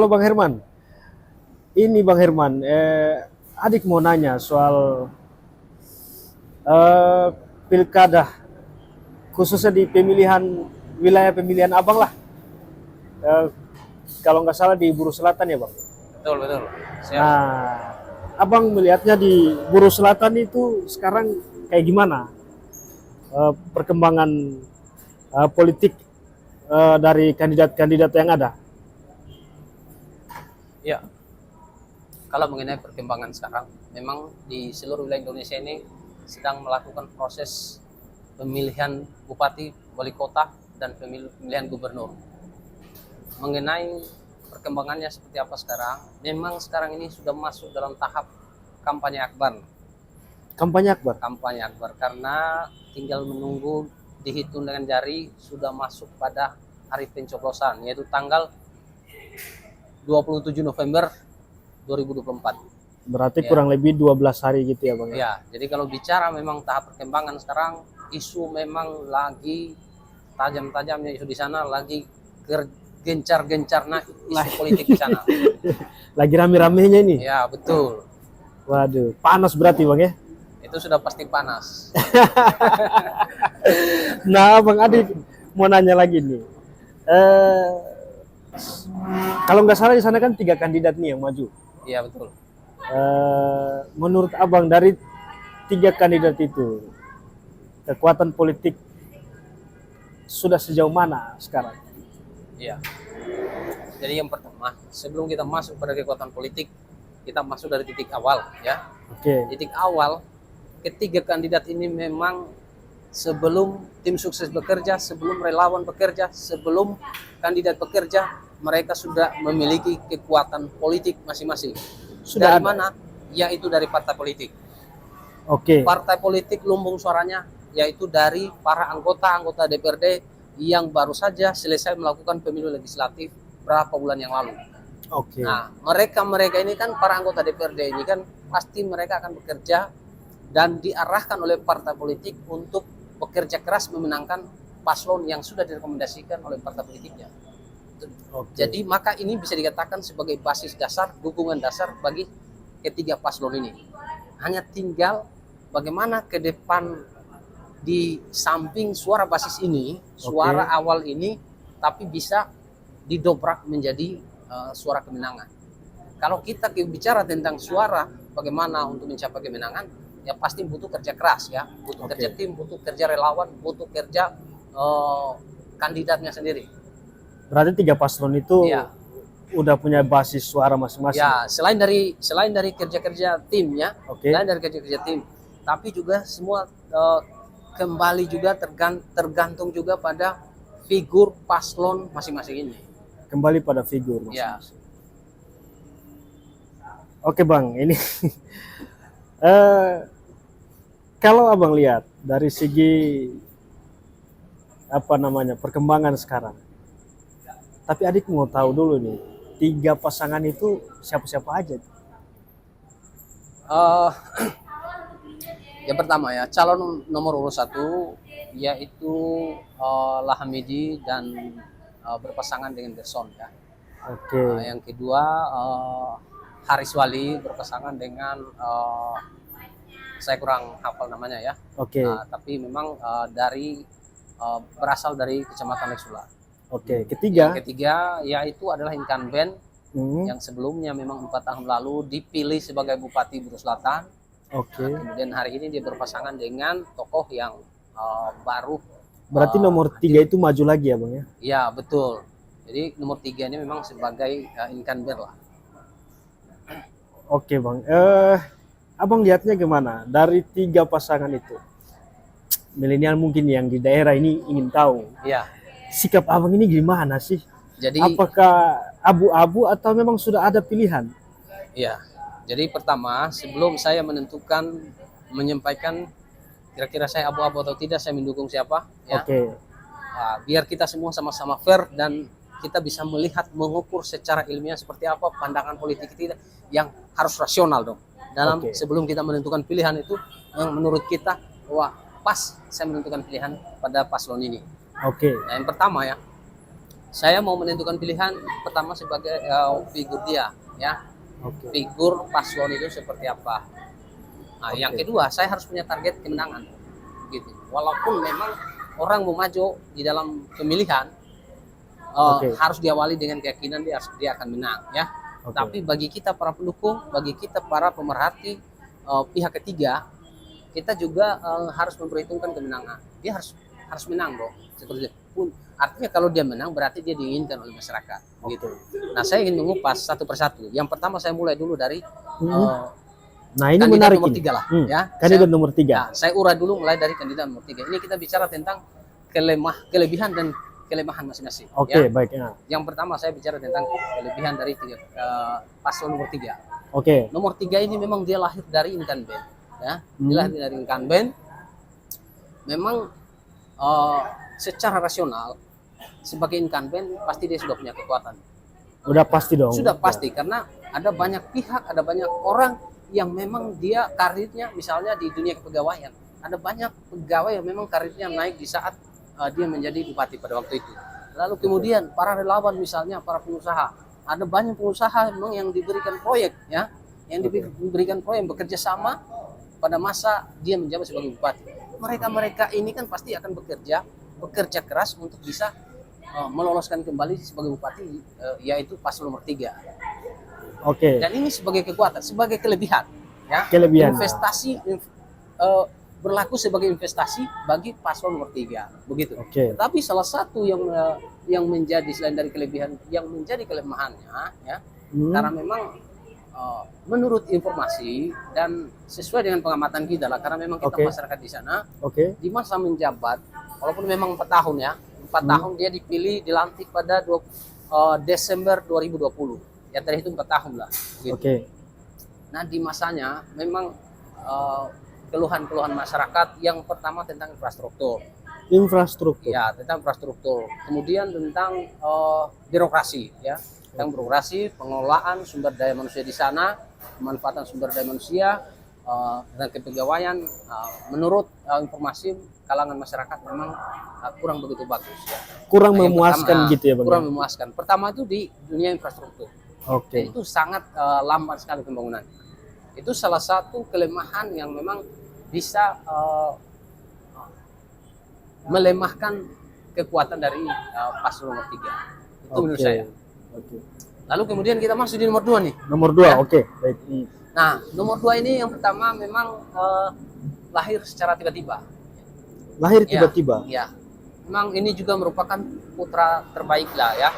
Halo Bang Herman, ini Bang Herman, adik mau nanya soal eh, pilkada, khususnya di pemilihan wilayah pemilihan Abang lah. Eh, Kalau nggak salah di Buru Selatan ya Bang. Betul, betul. Siap. Nah, Abang melihatnya di Buru Selatan itu sekarang kayak gimana perkembangan politik dari kandidat-kandidat yang ada? Ya, kalau mengenai perkembangan sekarang, memang di seluruh wilayah Indonesia ini sedang melakukan proses pemilihan bupati, wali kota, dan pemilihan gubernur. Mengenai perkembangannya seperti apa sekarang, memang sekarang ini sudah masuk dalam tahap kampanye akbar. Kampanye akbar. Kampanye akbar karena tinggal menunggu dihitung dengan jari sudah masuk pada hari pencoblosan, yaitu tanggal 27 November 2024. Berarti Ya. kurang lebih 12 hari gitu ya Bang ya? Ya, jadi kalau bicara memang tahap perkembangan sekarang, isu memang lagi tajam-tajamnya isu di sana, lagi gencar-gencarnya isu politik di sana. Lagi rame-ramenya ini. Ya, betul. Waduh, panas berarti Bang ya? Itu sudah pasti panas. Nah, Bang Adi mau nanya lagi nih. Eh, Kalau nggak salah di sana kan 3 kandidat nih yang maju. Iya, betul. Menurut Abang dari 3 kandidat itu, kekuatan politik sudah sejauh mana sekarang? Iya. Jadi yang pertama, sebelum kita masuk pada kekuatan politik, kita masuk dari titik awal, ya. Oke, Titik awal, ketiga kandidat ini memang sebelum tim sukses bekerja, sebelum relawan bekerja, sebelum kandidat bekerja, mereka sudah memiliki kekuatan politik masing-masing. sudah Dari ada. mana? Yaitu dari partai politik. Oke, Partai politik lumbung suaranya yaitu dari para anggota DPRD yang baru saja selesai melakukan pemilu legislatif berapa bulan yang lalu. oke, Nah, mereka ini kan para anggota DPRD ini kan pasti mereka akan bekerja dan diarahkan oleh partai politik untuk bekerja keras memenangkan paslon yang sudah direkomendasikan oleh partai politiknya. oke. Jadi maka ini bisa dikatakan sebagai basis dasar, dukungan dasar bagi ketiga paslon ini. Hanya tinggal bagaimana ke depan di samping suara basis ini, suara awal ini, tapi bisa didobrak menjadi suara kemenangan. Kalau kita bicara tentang suara, bagaimana untuk mencapai kemenangan, ya pasti butuh kerja keras ya, butuh kerja tim, butuh kerja relawan, butuh kerja kandidatnya sendiri. Berarti 3 paslon itu Ya. udah punya basis suara masing-masing. Ya, selain dari kerja-kerja timnya, Oke. selain dari kerja-kerja tim, tapi juga semua kembali juga tergantung juga pada figur paslon masing-masing ini. Kembali pada figur Ya. masing-masing. Oke Bang, ini kalau Abang lihat dari segi apa namanya perkembangan sekarang, tapi adik mau tahu dulu nih, 3 pasangan itu siapa-siapa aja? Eh, yang pertama ya, calon nomor urut 1 yaitu Lahamidi dan berpasangan dengan Gerson ya. Oke, Yang kedua Haris Wali berpasangan dengan saya kurang hafal namanya ya. oke, Tapi memang berasal dari Kecamatan Leksula. oke. Ketiga, Yang ketiga yaitu adalah incumbent hmm, yang sebelumnya memang 4 tahun lalu dipilih sebagai Bupati Buru Selatan. oke. Kemudian hari ini dia berpasangan dengan tokoh yang baru. Berarti nomor 3 itu maju lagi ya Bang ya? Ya, betul. Jadi nomor 3 ini memang sebagai incumbent lah. Oke Bang, Abang lihatnya gimana dari 3 pasangan itu? Milenial mungkin yang di daerah ini ingin tahu, Ya, sikap Abang ini gimana sih? jadi Apakah abu-abu atau memang sudah ada pilihan? ya. Jadi pertama, sebelum saya menyampaikan kira-kira saya abu-abu atau tidak, saya mendukung siapa, ya. Oke, Biar kita semua sama-sama fair dan kita bisa melihat, mengukur secara ilmiah seperti apa pandangan politik kita yang harus rasional dong. Dalam Oke. sebelum kita menentukan pilihan itu, yang menurut kita, wah pas saya menentukan pilihan pada paslon ini. oke, Nah, yang pertama ya, Saya mau menentukan pilihan pertama sebagai figur dia, ya, Oke. figur paslon itu seperti apa. Nah, yang Oke. kedua, saya harus punya target kemenangan, gitu. Walaupun memang orang mau maju di dalam pemilihan, Oke. harus diawali dengan keyakinan dia akan menang, ya. Oke. Tapi bagi kita para pendukung, bagi kita para pemerhati pihak ketiga, kita juga harus memperhitungkan kemenangan. Dia harus menang dong, seperti itu. Artinya kalau dia menang berarti dia diinginkan oleh masyarakat, gitu. Nah, saya ingin mengupas satu persatu. Yang pertama saya mulai dulu dari Nah, ini kandidat menarik nomor ini. 3 lah, ya. Kandidat nomor 3. Nah, saya urai dulu mulai dari kandidat nomor 3. Ini kita bicara tentang kelebihan dan kelemahan masing-masing. Oke, Ya. baik. Ya. Yang pertama saya bicara tentang kelebihan dari paslon nomor 3. Oke. Nomor 3 ini memang dia lahir dari incumbent, ya. Dia lahir dari incumbent. Memang secara rasional sebagai incumbent pasti dia sudah punya kekuatan. Udah pasti dong. Sudah pasti karena ada banyak pihak, ada banyak orang yang memang dia karirnya misalnya di dunia kepegawaian. Ada banyak pegawai yang memang karirnya naik di saat dia menjadi bupati pada waktu itu. Lalu kemudian para relawan misalnya para pengusaha. Ada banyak pengusaha memang yang diberikan proyek, ya. Yang diberikan proyek bekerja sama pada masa dia menjabat sebagai bupati. Mereka ini kan pasti akan bekerja keras untuk bisa meloloskan kembali sebagai bupati, yaitu paslon nomor 3. Oke. Dan ini sebagai kekuatan, sebagai kelebihan, ya. Kelebihan. Investasi berlaku sebagai investasi bagi paslon nomor 3, begitu. Oke. Tapi salah satu yang menjadi selain dari kelebihan, yang menjadi kelemahannya, ya, karena memang menurut informasi dan sesuai dengan pengamatan kita lah, karena memang kita masyarakat di sana, di masa menjabat, walaupun memang 4 tahun ya, 4 tahun dia dipilih, dilantik pada Desember 2020, ya terhitung 4 tahun lah. Gitu. Oke. Nah di masanya memang keluhan-keluhan masyarakat yang pertama tentang infrastruktur. Infrastruktur. Ya, tentang infrastruktur. Kemudian tentang birokrasi, ya. Tentang birokrasi, pengelolaan sumber daya manusia di sana, pemanfaatan sumber daya manusia, dan kepegawaian. Menurut informasi kalangan masyarakat memang kurang begitu bagus, ya. Kurang Nah, memuaskan gitu ya, Bang. Kurang memuaskan. Pertama itu di dunia infrastruktur. Oke. Itu sangat lambat sekali pembangunan. Itu salah satu kelemahan yang memang bisa melemahkan kekuatan dari paslon nomor 3. Itu menurut saya. Oke. Lalu kemudian kita masuk di nomor 2 nih. Nomor 2, ya. Oke. Baik. Nah, nomor 2 ini yang pertama memang lahir secara tiba-tiba. Lahir tiba-tiba. Ya. Memang ini juga merupakan putra terbaik lah, ya.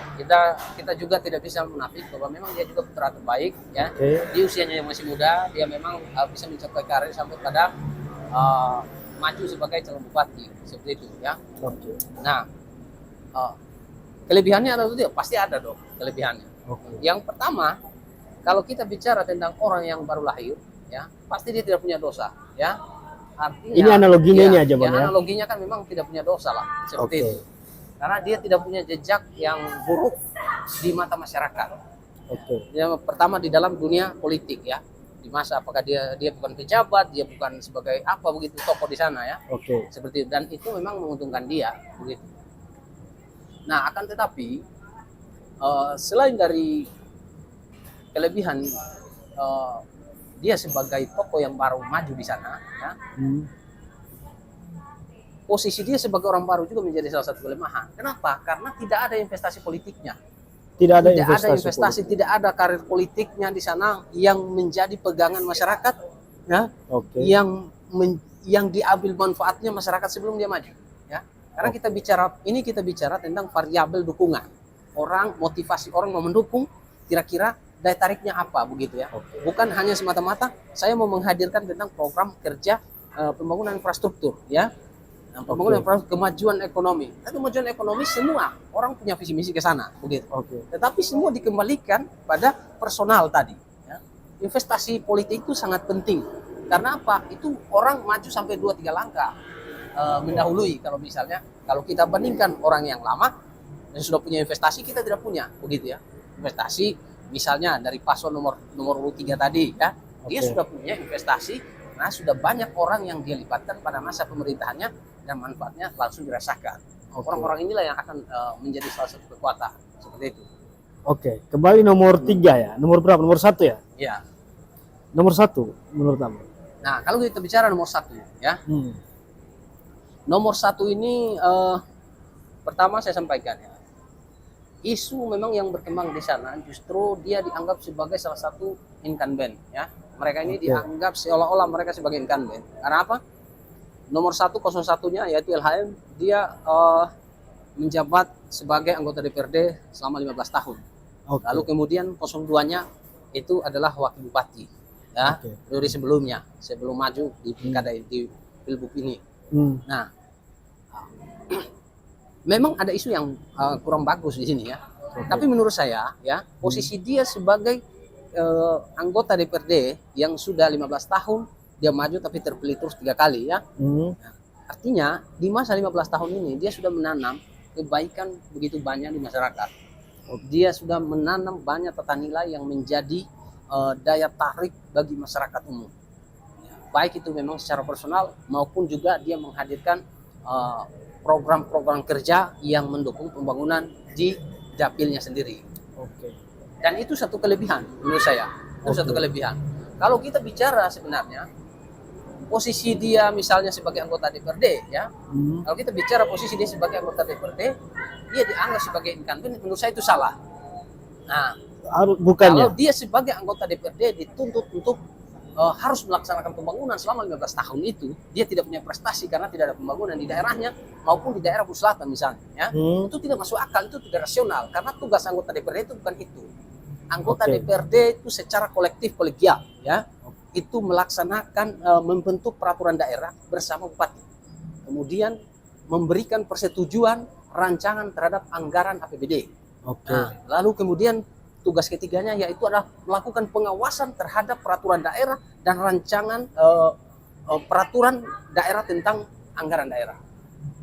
Kita juga tidak bisa munafik bahwa memang dia juga putra terbaik, ya. Di usianya yang masih muda, dia memang bisa mencapai karir sampai pada maju sebagai calon bupati, seperti itu, ya. Oke. Nah, kelebihannya ada itu pasti ada dong kelebihannya. Yang pertama, kalau kita bicara tentang orang yang baru lahir, ya pasti dia tidak punya dosa, ya. Artinya, ini analoginya ini aja, Bang, ya. Ya. Analoginya kan memang tidak punya dosa lah, seperti itu. Karena dia tidak punya jejak yang buruk di mata masyarakat. Yang pertama di dalam dunia politik, ya. Di masa apakah dia bukan pejabat, dia bukan sebagai apa begitu tokoh di sana, ya. Seperti itu. Dan itu memang menguntungkan dia, begitu. Nah, akan tetapi selain dari kelebihan dia sebagai tokoh yang baru maju di sana, ya, posisi dia sebagai orang baru juga menjadi salah satu kelemahan. Kenapa? Karena tidak ada investasi politiknya. Tidak ada investasi, tidak ada karir politiknya di sana yang menjadi pegangan masyarakat, ya, yang diambil manfaatnya masyarakat sebelum dia maju, ya. Karena kita bicara tentang variabel dukungan. Orang, motivasi orang mau mendukung, kira-kira daya tariknya apa, begitu, ya. Bukan hanya semata-mata saya mau menghadirkan tentang program kerja pembangunan infrastruktur, ya. Nah, pembangunan kemajuan ekonomi. Nah, kemajuan ekonomi semua orang punya visi misi ke sana, begitu. Tetapi semua dikembalikan pada personal tadi, ya. Investasi politik itu sangat penting. Karena apa? Itu orang maju sampai 2-3 langkah mendahului. Kalau kita bandingkan orang yang lama yang sudah punya investasi, kita tidak punya, begitu, ya. Investasi misalnya dari paslon nomor 3 tadi, ya. Dia sudah punya investasi, nah sudah banyak orang yang dia libatkan pada masa pemerintahannya dan manfaatnya langsung dirasakan. Oke. Orang-orang inilah yang akan menjadi salah satu kekuatan seperti itu. Oke, kembali nomor 3 ya. Nomor berapa? Nomor 1 ya? Ya. Nomor 1 menurut kamu? Nah, kalau kita bicara nomor 1 ya. Hmm. Nomor 1 ini pertama saya sampaikan ya. Isu memang yang berkembang di sana justru dia dianggap sebagai salah satu incumbent ya. Mereka ini Oke. dianggap seolah-olah mereka sebagai incumbent. Karena apa? Nomor 101-nya yaitu LHM, dia menjabat sebagai anggota DPRD selama 15 tahun. Oke. Lalu kemudian 02-nya itu adalah wakil bupati ya, Oke. periode sebelumnya, sebelum maju di pilkada di Pilbub ini. Hmm. Nah, memang ada isu yang kurang bagus di sini ya. Oke. Tapi menurut saya ya, posisi dia sebagai anggota DPRD yang sudah 15 tahun dia maju tapi terpilih terus 3 kali ya. Hmm. Artinya di masa 15 tahun ini dia sudah menanam kebaikan begitu banyak di masyarakat. Dia sudah menanam banyak tata nilai yang menjadi daya tarik bagi masyarakat umum. Baik itu memang secara personal maupun juga dia menghadirkan program-program kerja yang mendukung pembangunan di dapilnya sendiri. Oke. Dan itu satu kelebihan menurut saya. Itu satu kelebihan. Kalau kita bicara sebenarnya posisi dia misalnya sebagai anggota DPRD ya. Hmm. Kalau kita bicara posisi dia sebagai anggota DPRD, dia dianggap sebagai incumbent, menurut saya itu salah. Nah, kalau Bukannya. dia sebagai anggota DPRD dituntut untuk harus melaksanakan pembangunan selama 15 tahun itu, dia tidak punya prestasi karena tidak ada pembangunan di daerahnya maupun di daerah Selatan misalnya ya. Hmm. Itu tidak masuk akal, itu tidak rasional karena tugas anggota DPRD itu bukan itu. Anggota Oke. DPRD itu secara kolektif kolegial ya. Itu melaksanakan membentuk peraturan daerah bersama bupati. Kemudian memberikan persetujuan rancangan terhadap anggaran APBD. Oke. Nah, lalu kemudian tugas ketiganya yaitu adalah melakukan pengawasan terhadap peraturan daerah dan rancangan peraturan daerah tentang anggaran daerah.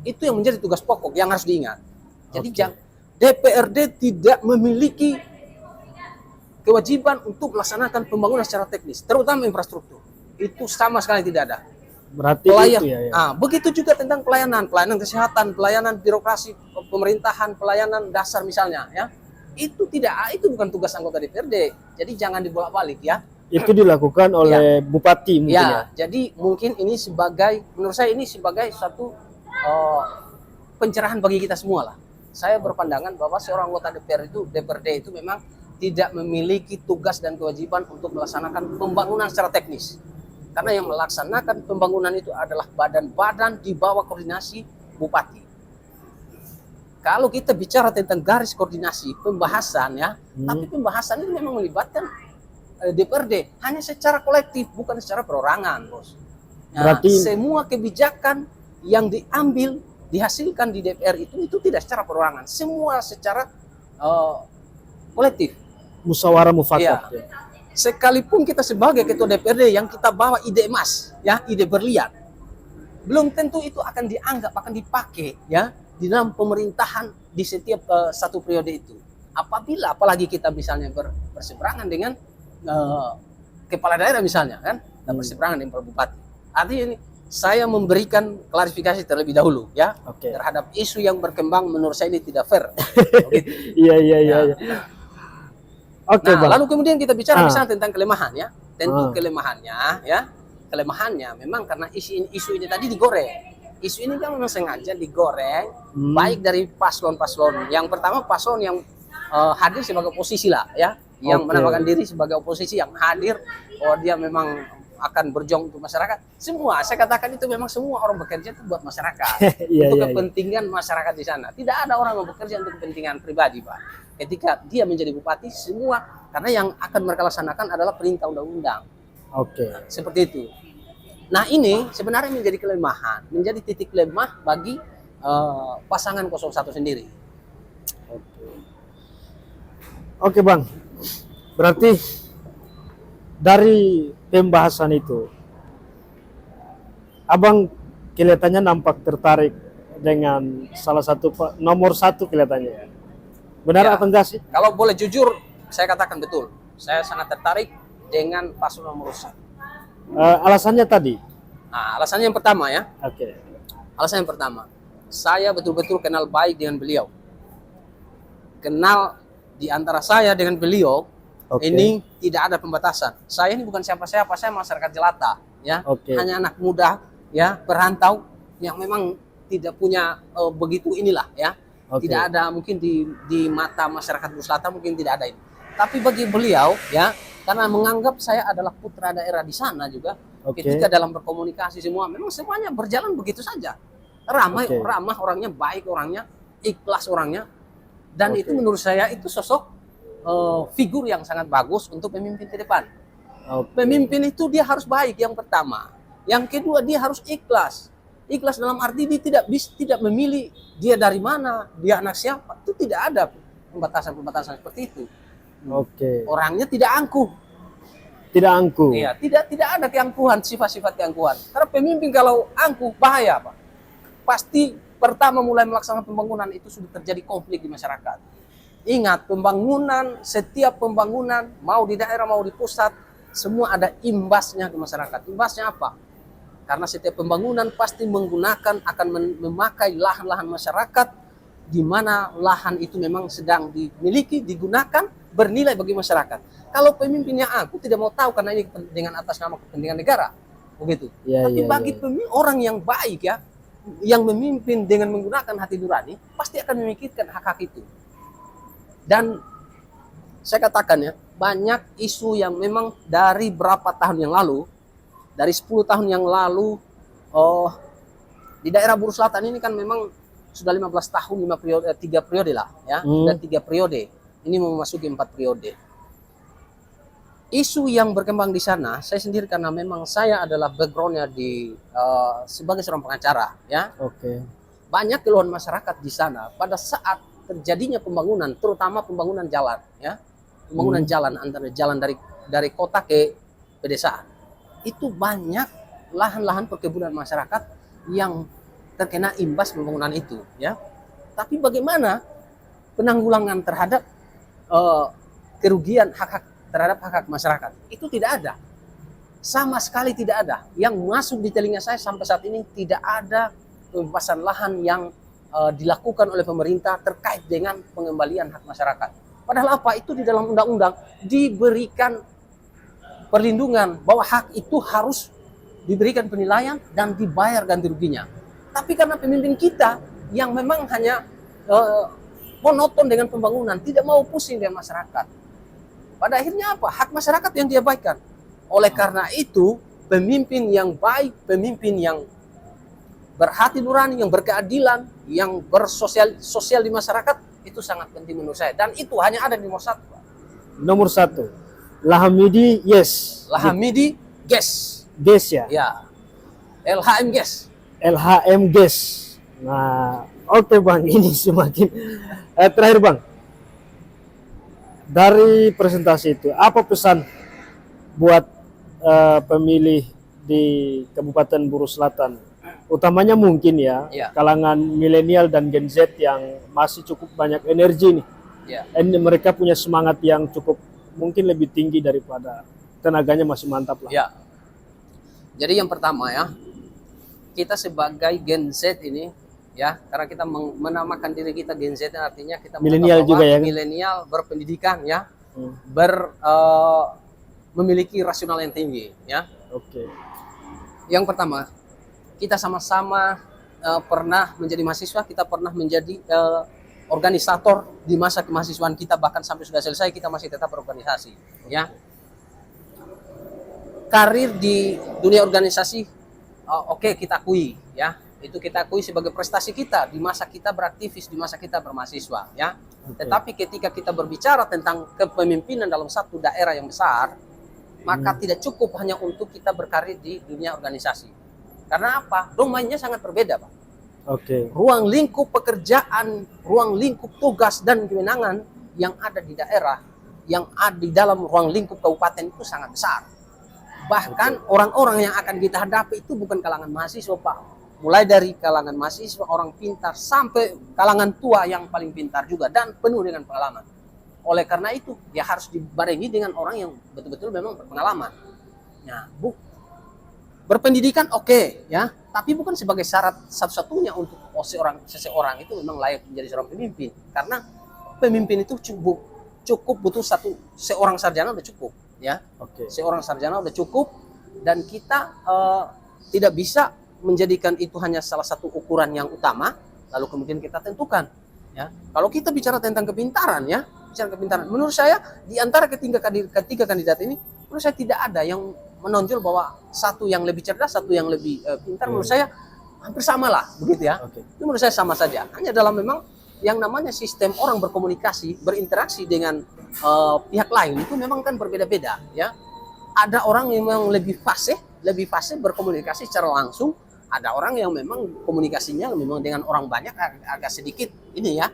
Itu yang menjadi tugas pokok yang harus diingat. Jadi Oke. DPRD tidak memiliki kewajiban untuk melaksanakan pembangunan secara teknis, terutama infrastruktur. Itu sama sekali tidak ada. Berarti itu ya. Begitu juga tentang pelayanan kesehatan, pelayanan birokrasi pemerintahan, pelayanan dasar misalnya ya. Itu bukan tugas anggota DPRD. Jadi jangan dibolak-balik ya. Itu dilakukan oleh bupati mungkin ya. Jadi mungkin ini menurut saya ini sebagai satu pencerahan bagi kita semua lah. Saya berpandangan bahwa seorang anggota DPRD itu memang tidak memiliki tugas dan kewajiban untuk melaksanakan pembangunan secara teknis. Karena yang melaksanakan pembangunan itu adalah badan-badan di bawah koordinasi bupati. Kalau kita bicara tentang garis koordinasi pembahasan ya, tapi pembahasan itu memang melibatkan DPRD hanya secara kolektif, bukan secara perorangan, Bos. Nah, Berarti semua kebijakan yang diambil dihasilkan di DPR itu tidak secara perorangan, semua secara kolektif. musyawarah mufakat Iya. ya. Sekalipun kita sebagai ketua DPRD yang kita bawa ide emas, ya, ide berlian, belum tentu itu akan dianggap, akan dipakai, ya, di dalam pemerintahan di setiap satu periode itu. Apalagi kita misalnya berseberangan dengan kepala daerah misalnya, kan, dan berseberangan dengan bupati. Artinya ini saya memberikan klarifikasi terlebih dahulu, ya, Oke. terhadap isu yang berkembang menurut saya ini tidak fair. Begitu. Iya. Oke, Nah, Bang. lalu kemudian kita bicara misalnya tentang kelemahan ya. Tentu Ah. kelemahannya memang karena isu ini tadi digoreng. Isu ini kan memang sengaja digoreng baik dari paslon-paslon. Yang pertama paslon yang hadir sebagai oposisi lah ya, yang Oke. menamakan diri sebagai oposisi yang hadir, dia memang akan berjuang untuk masyarakat. Semua, saya katakan itu memang semua orang bekerja itu buat masyarakat. Iya, Untuk iya. kepentingan masyarakat di sana. Tidak ada orang yang bekerja untuk kepentingan pribadi, Pak. Ketika dia menjadi bupati, semua karena yang akan mereka laksanakan adalah perintah undang-undang. Oke. Seperti itu. Nah, ini sebenarnya menjadi kelemahan, menjadi titik lemah bagi pasangan 01 sendiri. Oke, Bang. Berarti dari pembahasan itu, Abang kelihatannya nampak tertarik dengan salah satu nomor 1 kelihatannya ya. Benar Ya. atau enggak sih? Kalau boleh jujur, saya katakan betul. Saya sangat tertarik dengan paslon nomor 1. Alasannya tadi. Nah, alasannya yang pertama ya. Oke. Alasan yang pertama. saya betul-betul kenal baik dengan beliau. Kenal di antara saya dengan beliau, Oke. ini tidak ada pembatasan. Saya ini bukan siapa-siapa, saya masyarakat jelata, ya. Oke. Hanya anak muda, ya, perantau yang memang tidak punya begitu inilah, ya. Oke. Tidak ada mungkin di mata masyarakat Buru Selatan mungkin tidak ada ini. Tapi bagi beliau, ya, karena menganggap saya adalah putra daerah di sana juga, Oke. ketika dalam berkomunikasi semua, memang semuanya berjalan begitu saja. Oke. Ramah orangnya, baik orangnya, ikhlas orangnya, dan Oke. itu menurut saya itu sosok figur yang sangat bagus untuk pemimpin ke depan. Oke. Pemimpin itu dia harus baik yang pertama. Yang kedua dia harus ikhlas. Ikhlas dalam arti dia tidak memilih dia dari mana, dia anak siapa. Itu tidak ada pembatasan-pembatasan seperti itu. Oke. Orangnya tidak angkuh. Tidak angkuh. Iya, tidak ada keangkuhan, sifat-sifat keangkuhan. Karena pemimpin kalau angkuh bahaya, Pak. Pasti pertama mulai melaksanakan pembangunan itu sudah terjadi konflik di masyarakat. Ingat, setiap pembangunan mau di daerah mau di pusat, semua ada imbasnya ke masyarakat. Imbasnya apa? Karena setiap pembangunan pasti akan memakai lahan-lahan masyarakat, di mana lahan itu memang sedang dimiliki, digunakan, bernilai bagi masyarakat. Kalau pemimpinnya aku tidak mau tahu karena ini dengan atas nama kepentingan negara, begitu. Ya, Tapi ya, bagi ya. orang yang baik, ya, yang memimpin dengan menggunakan hati nurani, pasti akan memikirkan hak-hak itu. Dan saya katakan, ya, banyak isu yang memang dari berapa tahun yang lalu, dari 10 tahun yang lalu, di daerah Buru Selatan ini kan memang sudah 15 tahun, 3 periode lah, ya, sudah 3 periode. Ini memasuki 4 periode. Isu yang berkembang di sana, saya sendiri karena memang saya adalah backgroundnya sebagai seorang pengacara, ya. Oke. Banyak keluhan masyarakat di sana pada saat terjadinya pembangunan, terutama pembangunan jalan, ya, pembangunan jalan antara jalan dari kota ke pedesaan. Itu banyak lahan-lahan perkebunan masyarakat yang terkena imbas pembangunan itu, ya. Tapi bagaimana penanggulangan terhadap kerugian terhadap hak-hak masyarakat? Itu tidak ada, sama sekali tidak ada. Yang masuk di telinga saya sampai saat ini tidak ada pembebasan lahan yang dilakukan oleh pemerintah terkait dengan pengembalian hak masyarakat. Padahal apa? Itu di dalam undang-undang diberikan perlindungan bahwa hak itu harus diberikan penilaian dan dibayar ganti ruginya. Tapi karena pemimpin kita yang memang hanya monoton dengan pembangunan, tidak mau pusing dengan masyarakat, pada akhirnya apa? Hak masyarakat yang diabaikan. Oleh karena itu, pemimpin yang baik, pemimpin yang berhati nurani, yang berkeadilan, yang bersosial di masyarakat, itu sangat penting menurut saya. Dan itu hanya ada di nomor 1. Nomor 1. Lahamidi, yes. Lahamidi, gas. Gas ya? Ya. LHM gas. LHM gas. Nah, oke Bang, ini semakin terakhir Bang. Dari presentasi itu, apa pesan buat pemilih di Kabupaten Buru Selatan? Utamanya mungkin ya, kalangan milenial dan Gen Z yang masih cukup banyak energi nih. Ya. Mereka punya semangat yang cukup mungkin lebih tinggi daripada tenaganya masih mantap lah. Ya. Jadi yang pertama, ya, kita sebagai Gen Z ini, ya, karena kita menamakan diri kita Gen Z, artinya kita milenial juga ya. Milenial berpendidikan, ya, memiliki rasional yang tinggi, ya. Oke. Yang pertama, kita sama-sama pernah menjadi mahasiswa, kita pernah menjadi organisator di masa kemahasiswaan kita, bahkan sampai sudah selesai kita masih tetap berorganisasi, ya. Karir di dunia organisasi, oke, kita akui, ya, itu kita akui sebagai prestasi kita di masa kita beraktivis, di masa kita bermahasiswa, ya. Tetapi ketika kita berbicara tentang kepemimpinan dalam satu daerah yang besar, maka tidak cukup hanya untuk kita berkarir di dunia organisasi. Karena apa? Domainnya sangat berbeda, Pak. Oke. Ruang lingkup pekerjaan, ruang lingkup tugas dan kewenangan yang ada di daerah, yang ada di dalam ruang lingkup kabupaten itu sangat besar. Bahkan orang-orang yang akan kita hadapi itu bukan kalangan mahasiswa, Pak. Mulai dari kalangan mahasiswa, orang pintar, sampai kalangan tua yang paling pintar juga dan penuh dengan pengalaman. Oleh karena itu, dia harus dibarengi dengan orang yang betul-betul memang berpengalaman. Nah, berpendidikan oke, ya, tapi bukan sebagai syarat satu-satunya untuk oh seseorang itu memang layak menjadi seorang pemimpin, karena pemimpin itu cukup butuh seorang sarjana udah cukup, ya. Oke. Seorang sarjana udah cukup, dan kita tidak bisa menjadikan itu hanya salah satu ukuran yang utama lalu kemudian kita tentukan, ya. Kalau kita bicara tentang kepintaran, ya, bicara kepintaran, menurut saya di antara ketiga kandidat ini, menurut saya tidak ada yang menonjol bahwa satu yang lebih cerdas, satu yang lebih pintar. Menurut saya hampir sama lah, begitu ya. Oke. Itu menurut saya sama saja. Hanya dalam memang yang namanya sistem orang berkomunikasi, berinteraksi dengan pihak lain itu memang kan berbeda-beda, ya. Ada orang yang memang lebih fasih berkomunikasi secara langsung. Ada orang yang memang komunikasinya memang dengan orang banyak agak sedikit ini ya,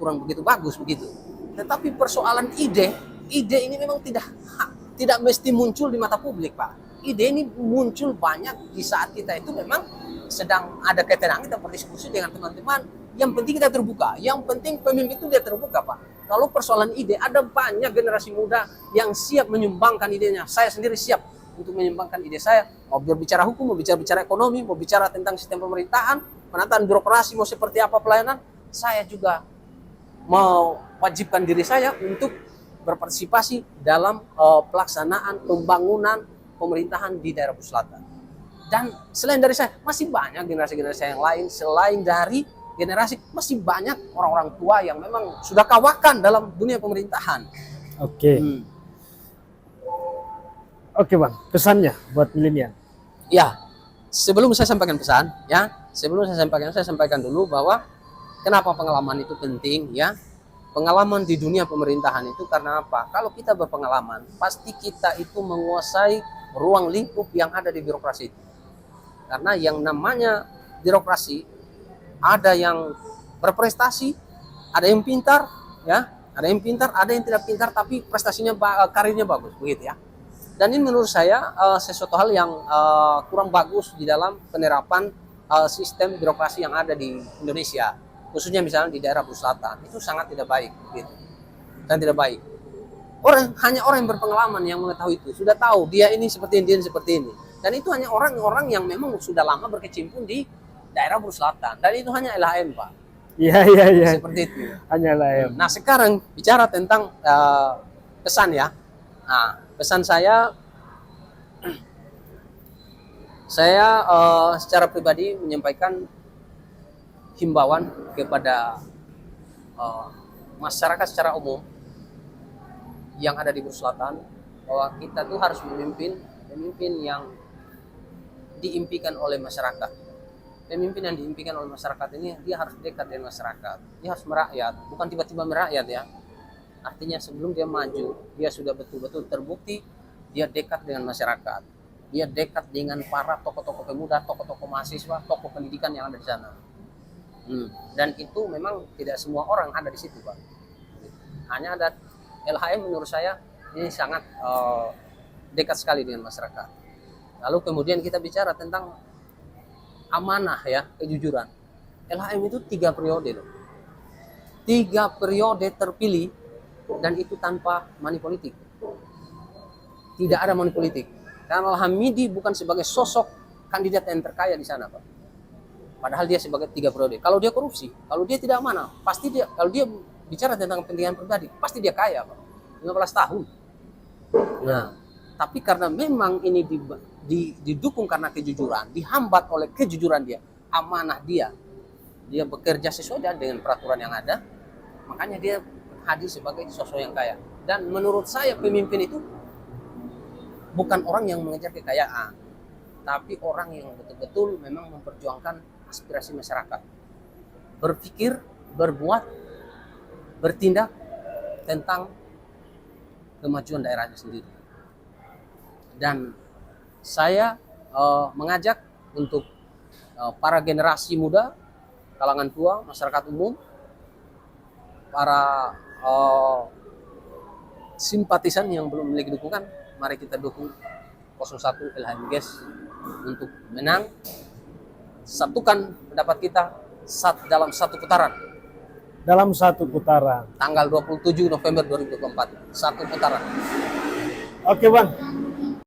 kurang begitu bagus begitu. Tetapi persoalan ide ini memang tidak mesti muncul di mata publik, Pak. Ide ini muncul banyak di saat kita itu memang sedang ada ketenangan, kita berdiskusi dengan teman-teman. Yang penting kita terbuka, yang penting pemimpin itu dia terbuka, Pak. Kalau persoalan ide, ada banyak generasi muda yang siap menyumbangkan idenya. Saya sendiri siap untuk menyumbangkan ide saya, mau berbicara hukum, mau bicara ekonomi, mau bicara tentang sistem pemerintahan, penataan birokrasi, mau seperti apa pelayanan, saya juga mau wajibkan diri saya untuk berpartisipasi dalam pelaksanaan pembangunan pemerintahan di daerah Bugis Selatan. Dan selain dari saya, masih banyak generasi-generasi yang lain, selain dari generasi, masih banyak orang-orang tua yang memang sudah kawakan dalam dunia pemerintahan. Oke. Oke Bang, pesannya buat milenial. Ya, sebelum saya sampaikan pesan, ya, saya sampaikan dulu bahwa kenapa pengalaman itu penting, ya. Pengalaman di dunia pemerintahan itu karena apa? Kalau kita berpengalaman, pasti kita itu menguasai ruang lingkup yang ada di birokrasi itu. Karena yang namanya birokrasi, ada yang berprestasi, ada yang pintar, ya, ada yang tidak pintar, tapi prestasinya, karirnya bagus, begitu ya. Dan ini menurut saya sesuatu hal yang kurang bagus di dalam penerapan sistem birokrasi yang ada di Indonesia, khususnya misalnya di daerah Bugis Selatan. Itu sangat tidak baik, gitu. Dan tidak baik. Hanya orang yang berpengalaman yang mengetahui itu, sudah tahu dia ini seperti ini, Dan itu hanya orang-orang yang memang sudah lama berkecimpung di daerah Bugis Selatan. Dan itu hanya LHM, Pak. Iya. Seperti itu. Hanya LHM. Nah, sekarang bicara tentang pesan, ya. Nah, pesan saya secara pribadi menyampaikan himbauan kepada masyarakat secara umum yang ada di Bugis Selatan, bahwa kita tuh harus pemimpin yang diimpikan oleh masyarakat. Pemimpin yang diimpikan oleh masyarakat ini, dia harus dekat dengan masyarakat, dia harus merakyat, bukan tiba-tiba merakyat, ya. Artinya sebelum dia maju, dia sudah betul-betul terbukti dia dekat dengan masyarakat. Dia dekat dengan para tokoh-tokoh pemuda, tokoh-tokoh mahasiswa, tokoh pendidikan yang ada di sana. Dan itu memang tidak semua orang ada di situ, Pak. Hanya ada LHM, menurut saya ini sangat dekat sekali dengan masyarakat. Lalu kemudian kita bicara tentang amanah, ya, kejujuran. LHM itu 3 periode loh. 3 periode terpilih, dan itu tanpa money politik. Tidak ada money politik. Karena Al-Hamidi bukan sebagai sosok kandidat yang terkaya di sana, Pak. Padahal dia sebagai 3 periode. Kalau dia korupsi, kalau dia tidak amanah, pasti dia, kalau dia bicara tentang kepentingan pribadi, pasti dia kaya, Pak. 15 tahun. Nah, tapi karena memang ini didukung karena kejujuran, dihambat oleh kejujuran dia, amanah dia bekerja sesuai dengan peraturan yang ada, makanya dia hadir sebagai sosok yang kaya. Dan menurut saya pemimpin itu bukan orang yang mengejar kekayaan, tapi orang yang betul-betul memang memperjuangkan aspirasi masyarakat, berpikir, berbuat, bertindak tentang kemajuan daerahnya sendiri. Dan saya mengajak untuk para generasi muda, kalangan tua, masyarakat umum, para simpatisan yang belum memiliki dukungan, mari kita dukung 01 LHM GES untuk menang. Satukan pendapat kita dalam satu putaran. Dalam satu putaran. Tanggal 27 November 2024. Satu putaran. Oke Bang.